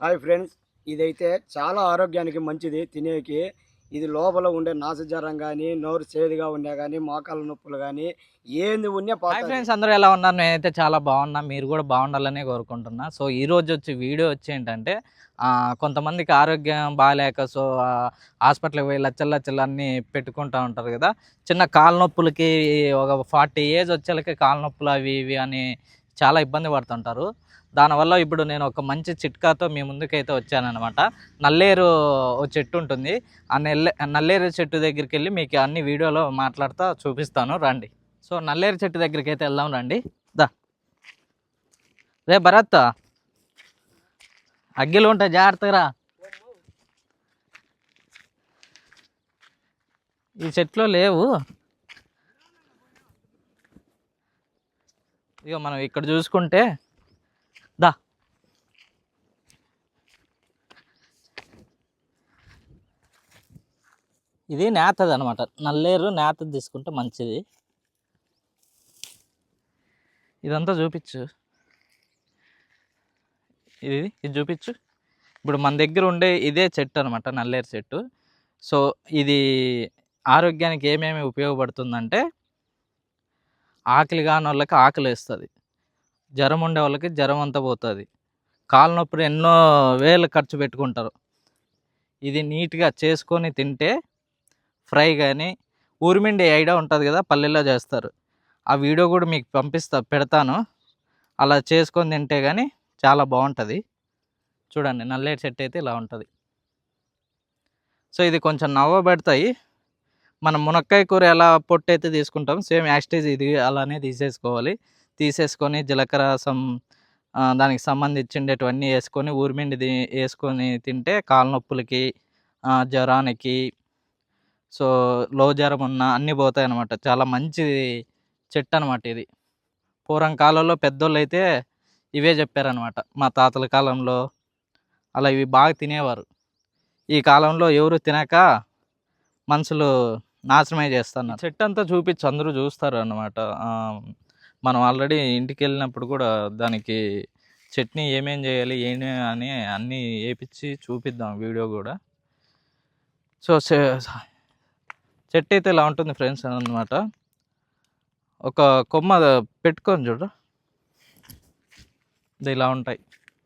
Hi friends, ఇదైతే చాలా ఆరోగ్యానికి మంచిది తినేకి. ఇది లోపల ఉండే నాసిజ్వరం కానీ, నోరు చేదుగా ఉన్నా కానీ, మోకాళ్ళ నొప్పులు కానీ ఏంది ఉన్నా హాయ్ పోతుంది. ఫ్రెండ్స్, అందరూ ఎలా ఉన్నారు? నేనైతే చాలా బాగున్నా. మీరు కూడా బాగుండాలనే కోరుకుంటున్నా. సో ఈ రోజు వీడియో వచ్చి ఏంటంటే కొంతమందికి ఆరోగ్యం బాగాలేక హాస్పిటల్కి పోయి లచ్చలు అన్నీ పెట్టుకుంటూ ఉంటారు కదా. చిన్న కాళ్ళ నొప్పులకి ఒక 40 ఏజ్ వచ్చేళ్ళకి కాళ్ళ నొప్పులు అవి ఇవి అని చాలా ఇబ్బంది పడుతుంటారు. దానివల్ల ఇప్పుడు నేను ఒక మంచి చిట్కాతో మీ ముందుకైతే వచ్చానమాట. నల్లేరు ఓ చెట్టు ఉంటుంది. ఆ నల్లేరు చెట్టు దగ్గరికి వెళ్ళి మీకు అన్ని వీడియోలో మాట్లాడుతూ చూపిస్తాను, రండి. సో నల్లేరు చెట్టు దగ్గరికి అయితే వెళ్దాం, రండి. దా రే భరత్, అగ్గిలు ఉంటాయి, జాగ్రత్తగా. ఈ చెట్లు లేవు. ఇక మనం ఇక్కడ చూసుకుంటే దా, ఇది నేతది అనమాట. నల్లేరు నేతది తీసుకుంటే మంచిది. ఇదంతా చూపించు, ఇది చూపించు. ఇప్పుడు మన దగ్గర ఉండే ఇదే చెట్టు అనమాట, నల్లేరు చెట్టు. సో ఇది ఆరోగ్యానికి ఏమేమి ఉపయోగపడుతుందంటే, ఆకలి కాని వాళ్ళకి ఆకలి వేస్తుంది, జ్వరం ఉండే వాళ్ళకి జ్వరం అంతా పోతుంది, కాళ్ళ నొప్పులు ఎన్నో వేలు ఖర్చు పెట్టుకుంటారు. ఇది నీట్గా చేసుకొని తింటే, ఫ్రై కానీ ఊరిమిండి ఐడియా ఉంటుంది కదా, పల్లెల్లో చేస్తారు. ఆ వీడియో కూడా మీకు పెడతాను. అలా చేసుకొని తింటే కానీ చాలా బాగుంటుంది. చూడండి, నల్లేరు చెట్టు అయితే ఇలా ఉంటుంది. సో ఇది కొంచెం నవ్వబెడతాయి. మనం మునక్కాయ కూర ఎలా పొట్టు అయితే తీసుకుంటాం, సేమ్ యాస్టేజ్ ఇది అలానే తీసేసుకోవాలి. తీసేసుకొని జీలకర్ర దానికి సంబంధించిండేటివన్నీ వేసుకొని ఊరిమిండి వేసుకొని తింటే కాళ్ళ నొప్పులకి, జ్వరానికి, సో లో జ్వరం ఉన్న అన్నీ పోతాయి అన్నమాట. చాలా మంచి చెట్టు అనమాట ఇది. పూర్వం కాలంలో పెద్దోళ్ళు అయితే ఇవే చెప్పారనమాట. మా తాతల కాలంలో అలా ఇవి బాగా తినేవారు. ఈ కాలంలో ఎవరు తినక మనుషులు నాశనమే చేస్తున్నారు. చెట్టు అంతా చూపించి అందరూ చూస్తారు అన్నమాట. మనం ఆల్రెడీ ఇంటికి వెళ్ళినప్పుడు కూడా దానికి చట్నీ ఏమేం చేయాలి ఏమి అని అన్నీ వేపించి చూపిద్దాం వీడియో కూడా. సో చెట్టు అయితే ఇలా ఉంటుంది ఫ్రెండ్స్ అన్నమాట. ఒక కొమ్మ పెట్టుకొని చూడు, ఇలా ఉంటాయి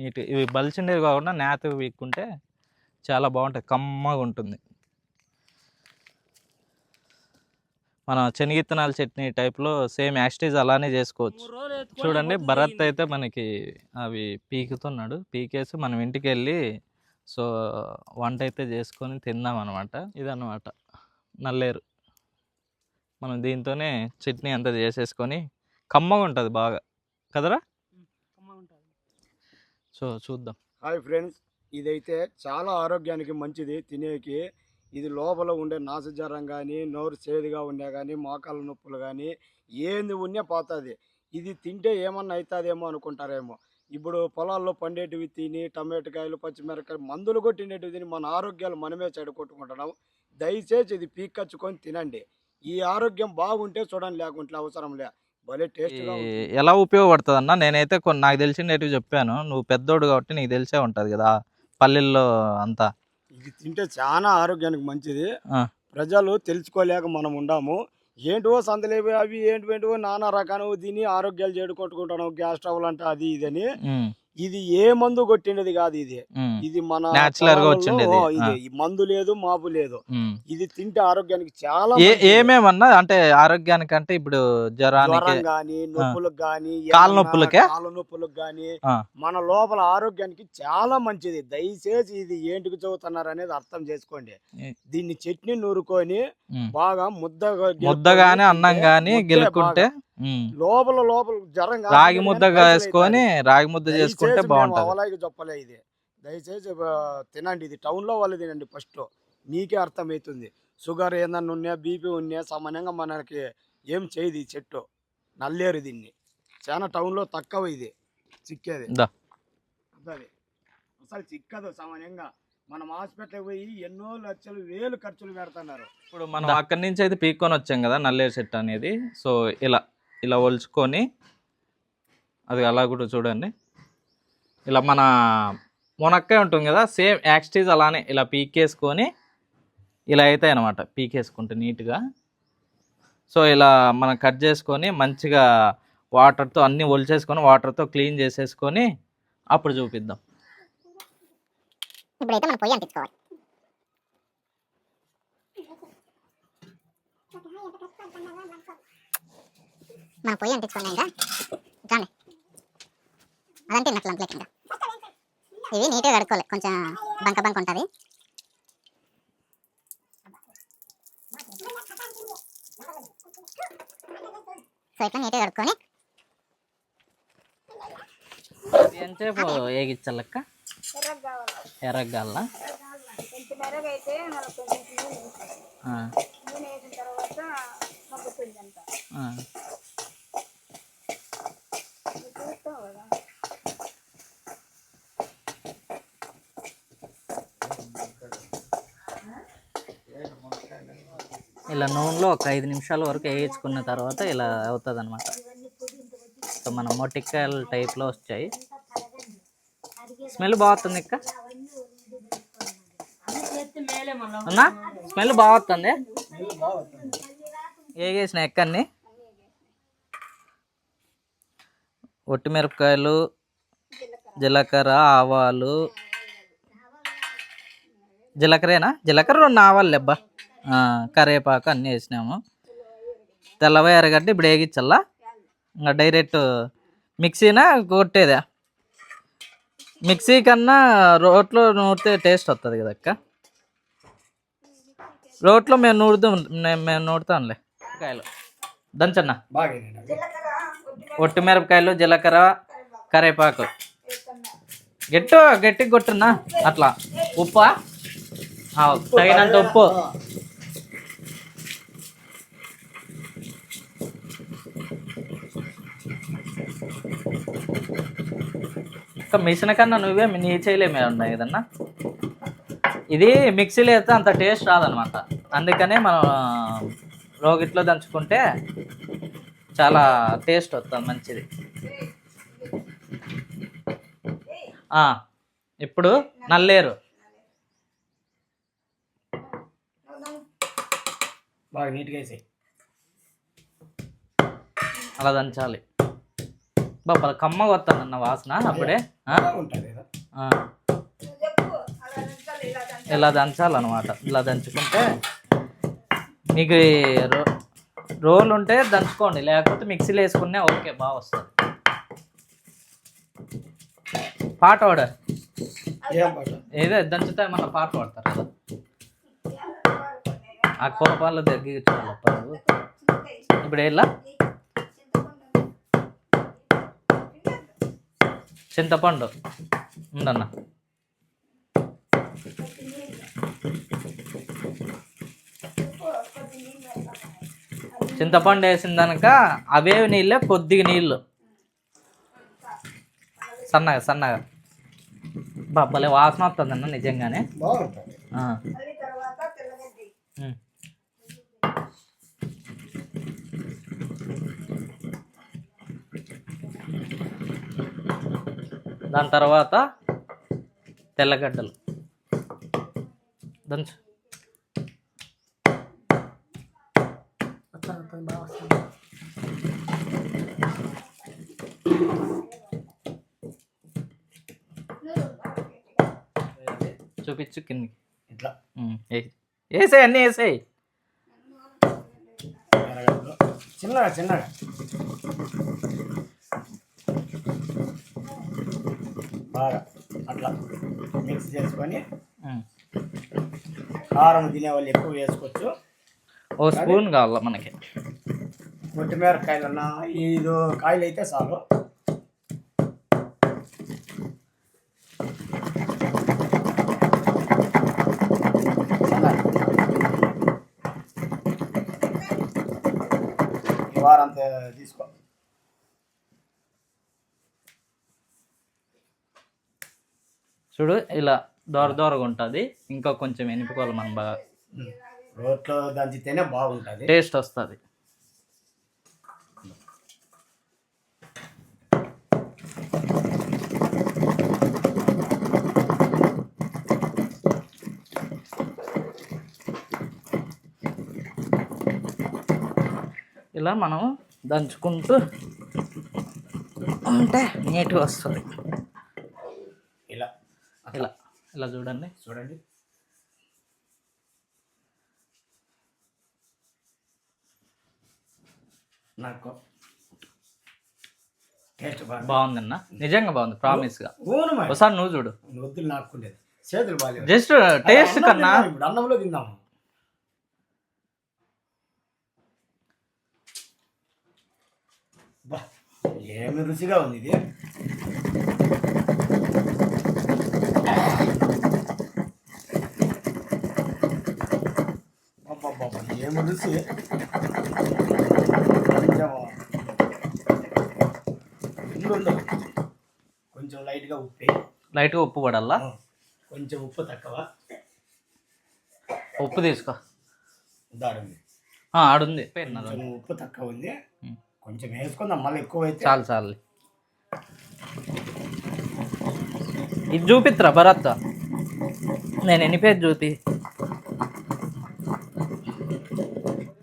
నీట్. ఇవి బలిచిండేవి కాకుండా నేతవి వీక్కుంటే చాలా బాగుంటాయి, కమ్మగా ఉంటుంది. మన శనగిత్తనాల చట్నీ టైప్లో సేమ్ యాస్టేజ్ అలానే చేసుకోవచ్చు. చూడండి, భరత్ అయితే మనకి అవి పీకుతున్నాడు. పీకేసి మనం ఇంటికి వెళ్ళి సో వంట అయితే చేసుకొని తిందాం అనమాట. ఇదన్నమాట నల్లేరు. మనం దీంతోనే చట్నీ అంతా చేసేసుకొని కమ్మగా ఉంటుంది బాగా, కదరా? సో చూద్దాం. హాయ్ ఫ్రెండ్స్, ఇదైతే చాలా ఆరోగ్యానికి మంచిది తినేకి. ఇది లోపల ఉండే నాసిజ్వరం కానీ, నోరు చేదుగా ఉన్నా కానీ, మోకాళ్ళ నొప్పులు కానీ ఏంది ఉన్నా పోతుంది. ఇది తింటే ఏమన్నా అవుతుందేమో అనుకుంటారేమో. ఇప్పుడు పొలాల్లో పండేటివి తిని టమాటకాయలు, పచ్చిమిరకాయలు మందులు కొట్టినవి తిని మన ఆరోగ్యాలు మనమే చెడగొట్టుకుంటున్నాం. దయచేసి ఇది పీక్కచ్చుకొని తినండి. ఈ ఆరోగ్యం బాగుంటే చూడండి, లేకుంటే అవసరం లే. భలే టేస్ట్గా ఎలా ఉపయోగపడుతుంది అన్న? నేనైతే కొన్ని నాకు తెలిసినవి చెప్పాను. నువ్వు పెద్దోడు కాబట్టి నీకు తెలిసే ఉంటుంది కదా పల్లెల్లో అంతా. ఇది తింటే చాలా ఆరోగ్యానికి మంచిది. ప్రజలు తెలుసుకోలేక మనం ఉండాము. ఏంటో సందలేవి అవి ఏంటివో నానా రకాలు తిని ఆరోగ్యాలు చెడుకొట్టుకుంటాను. గ్యాస్ ట్రబుల్ అంటే అది ఇదని. ఇది ఏ మందు కొట్టినది కాదు. ఇది మన ఇది మందు లేదు, మాపు లేదు. ఇది తింటే ఆరోగ్యానికి చాలా ఏమేమన్నా అంటే ఆరోగ్యానికి అంటే ఇప్పుడు జ్వరం గాని, నొప్పులకు గాని, కాళ్ళ నొప్పులకు గాని మన లోపల ఆరోగ్యానికి చాలా మంచిది. దయచేసి ఇది ఏంటికి చదువుతున్నారు అనేది అర్థం చేసుకోండి. దీన్ని చట్నీ నూరుకొని బాగా ముద్దగానే అన్నం గాని గెలుకుంటే లోపల జ్వరం రాగి ముద్ద వేసుకొని రాగి ముద్ద చేసుకుంటే బాగుంటుంది. అవలాగి చెప్పలే ఇది. దయచేసి తినండి. ఇది టౌన్ లో వాళ్ళు తినండి. ఫస్ట్ మీకే అర్థమవుతుంది. షుగర్ ఏదన్నా ఉన్నా, బీపీ ఉన్నా సామాన్యంగా మనకి ఏం చేయదు ఈ చెట్టు. నల్లేరు దీన్ని చాలా టౌన్ లో తక్కువ ఇది చిక్కేది. అసలు చిక్కదు సామాన్యంగా. మనం హాస్పిటల్కి పోయి ఎన్నో లక్షలు వేలు ఖర్చులు పెడుతున్నారు. ఇప్పుడు మనం అక్కడి నుంచి అయితే పీక్కొని వచ్చాం కదా నల్లేరు చెట్టు అనేది. సో ఇలా ఒలుచుకొని అది అలా కూడా చూడండి. ఇలా మన మునక్కాయ ఉంటుంది కదా, సేమ్ యాక్స్టీజ్ అలానే ఇలా పీకేసుకొని ఇలా అవుతాయి అనమాట. పీకేసుకుంటే నీట్గా. సో ఇలా మనం కట్ చేసుకొని మంచిగా వాటర్తో అన్నీ ఒలిచేసుకొని వాటర్తో క్లీన్ చేసేసుకొని అప్పుడు చూపిద్దాం. ఇప్పుడైతే మనం పొయ్యి అంటించుకోవాలి. మనం పొయ్యి అంటించుకోండి. ఇంకా రాండి, అదంటే నట్లంట్లేక ఇంకా ఇవి నీట్గా కడుక్కోవాలి. కొంచెం బంక బంక ఉంటుంది. సో ఇట్లా నీట్గా కడుక్కొని ఎంతసేపు వేగిచ్చలక్క? ఎర్రగాల ఇలా నూనెలో ఒక 5 నిమిషాల వరకు వేయించుకున్న తర్వాత ఇలా అవుతుంది అనమాట. సో మన మొట్టికాయల టైప్లో వచ్చాయి. స్మెల్ బాగుంటుంది ఇక్క అన్నా, స్మెల్ బాగుంటుంది. వేగేసిన ఎక్కన్ని ఒట్టిమిరపకాయలు, జీలకర్ర, ఆవాలు, జీలకర్రేనా, జీలకర్ర 2 ఆవాలు లెబ్బా, కరివేపాకు అన్నీ వేసినాము. తెల్లవ ఎర్రగడ్డ ఇప్పుడు వేగించల్లా. ఇంకా డైరెక్ట్ మిక్సీనా కొట్టేదా? మిక్సీ కన్నా రోట్లో నూరితే టేస్ట్ వస్తుంది కదా అక్క. రోట్లో మేము నూరుతాంలే. కాయలు దంచన్నా, ఒట్టిమిరపకాయలు, జీలకర్ర, కరివేపాకు గట్టిగా కొట్టున్నా. అట్లా ఉప్పా, తగినంత ఉప్పు. మిషన్ కన్నా నువ్వే నీ చేయలేమే ఉన్నాయి కదన్నా. ఇది మిక్సీలో వేస్తే అంత టేస్ట్ రాదనమాట. అందుకనే మనం రోగిట్లో దంచుకుంటే చాలా టేస్ట్ వస్తుంది, మంచిది. ఇప్పుడు నల్లేరు బాగా నీట్గా వేసి అలా దంచాలి. బాబా కమ్మగా వస్తుందన్న వాసన అప్పుడే. ఇలా దంచాలన్నమాట. ఇలా దంచుకుంటే మీకు రోల్ ఉంటే దంచుకోండి, లేకపోతే మిక్సీలో వేసుకునే ఓకే, బాగా వస్తుంది. పాట ఆర్డర్ ఏదో దంచుతా మన పాట పాడతారు కదా, ఆ కోపాలు తగ్గించుకోవాలి. ఇప్పుడు ఎలా చింతపండు ఉండన్న, చింతపండు వేసిన దానిక అవే నీళ్ళే, కొద్దిగా నీళ్ళు సన్నగా బాబాలే వాసన వస్తుందన్న నిజంగానే. దాని తర్వాత తెల్లగడ్డలు దంచు. చూపించు కిందికి. ఇట్లా వేసాయి, అన్నీ వేసాయి చిన్నగా బాగా అట్లా మిక్స్ చేసుకొని. కారం తినేవాళ్ళు ఎక్కువ వేసుకోవచ్చు. ఓ స్పూన్ కావాల మనకి. కొత్తిమీరకాయలు 5 కాయలు అయితే చాలు. ఈ వారంతా తీసుకో. చూడు ఇలా దోరగా ఉంటుంది. ఇంకా కొంచెం ఎనుపుకోవాలి మనం బాగా. రోట్లో దంచితేనే బాగుంటుంది, టేస్ట్ వస్తుంది. ఇలా మనం దంచుకుంటూ ఉంటే నీట్గా వస్తుంది. ఇలా ఇలా ఇలా చూడండి. చూడండి. నాకు టేస్ట్ బాగుందన్న, నిజంగా బాగుంది, ప్రామిస్గా. ఊనమా ఒకసారి నువ్వు చూడు. వద్దులు నాకుండేది చేతులు బాగాలేదు. జస్ట్ టేస్ట్ కన్నా ఇప్పుడు అన్నంలో తిందాము. ఏమి రుచిగా ఉంది ఇది. ఏమి రుచి. కొంచెం లైట్గా ఉప్పు పడాలా, కొంచెం ఉప్పు తక్కువ. ఉప్పు తీసుకో. దారుంది ఆడుంది, కొంచెం ఉప్పు తక్కువ ఉంది. కొంచెం వేసుకుందాం, మళ్ళీ ఎక్కువ అయితే చాలు చాలు. ఇది చూపిత్రా భరత్, నేను ఎన్ని పేరు చూపి.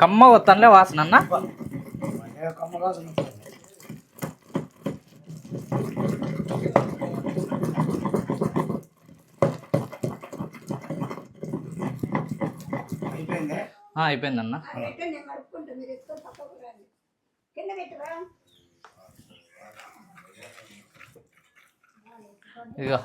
కమ్మ వస్తానులే వాసన అన్న. కమ్మగా అయిపోయిందన్న. ఇదిగో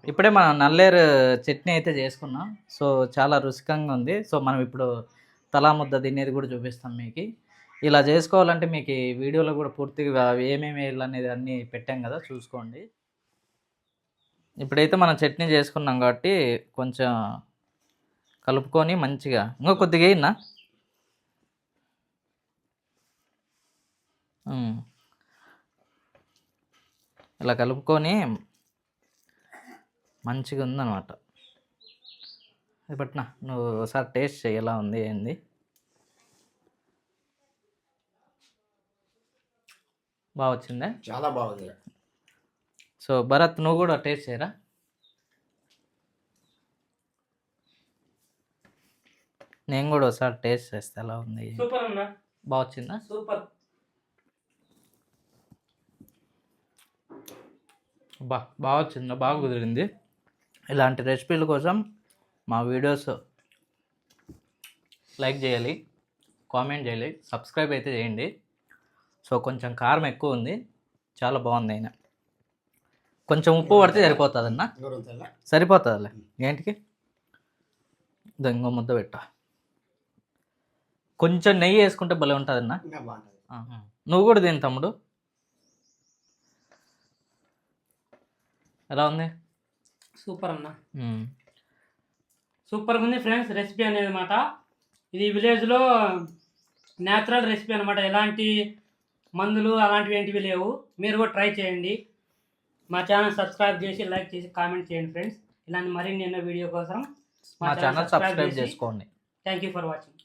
ఇప్పుడే మనం నల్లేరు చట్నీ అయితే చేసుకున్నాం. సో చాలా రుచికంగా ఉంది. సో మనం ఇప్పుడు తలా ముద్ద తినేది కూడా చూపిస్తాం మీకు. ఇలా చేసుకోవాలంటే మీకు ఈ వీడియోలో కూడా పూర్తిగా ఏమేమి వేయాలి అనేది అన్నీ పెట్టాం కదా, చూసుకోండి. ఇప్పుడైతే మనం చట్నీ చేసుకున్నాం కాబట్టి కొంచెం కలుపుకొని మంచిగా ఇంకో కొద్దిగా వేయన్నా. ఇలా కలుపుకొని మంచిగా ఉందన్నమాట. పట్టినా నువ్వు ఒకసారి టేస్ట్ చేయి ఎలా ఉంది ఏంది. బాగా వచ్చిందా? చాలా బాగుంది. సో భరత్ నువ్వు కూడా టేస్ట్ చేయరా. నేను కూడా ఒకసారి టేస్ట్ చేస్తా ఎలా ఉంది. సూపర్ అన్న, బాగా వచ్చిందా? సూపర్. బాగా వచ్చిందా, బాగా కుదిరింది. ఇలాంటి రెసిపీల కోసం మా వీడియోస్ లైక్ చేయాలి, కామెంట్ చేయాలి, సబ్స్క్రైబ్ అయితే చేయండి. సో కొంచెం కారం ఎక్కువ ఉంది, చాలా బాగుంది. అయినా కొంచెం ఉప్పు పడితే సరిపోతుందన్న. సరిపోతుందిలే. ఏంటికి ఇంకో ముద్ద పెట్ట. కొంచెం నెయ్యి వేసుకుంటే భలే ఉంటుందన్న. నువ్వు కూడా తిని తమ్ముడు. ఎలా ఉంది? సూపర్ అన్న, సూపర్గా ఉంది ఫ్రెండ్స్. రెసిపీ అనేది మాట ఇది విలేజ్లో న్యాచురల్ రెసిపీ అనమాట. ఎలాంటి మందులు అలాంటివి ఏంటివి లేవు. మీరు కూడా ట్రై చేయండి. మా ఛానల్ సబ్స్క్రైబ్ చేసి లైక్ చేసి కామెంట్ చేయండి ఫ్రెండ్స్. ఇలాంటి మరిన్ని ఎన్నో వీడియో కోసం మా ఛానల్ సబ్స్క్రైబ్ చేసుకోండి. Thank you for watching.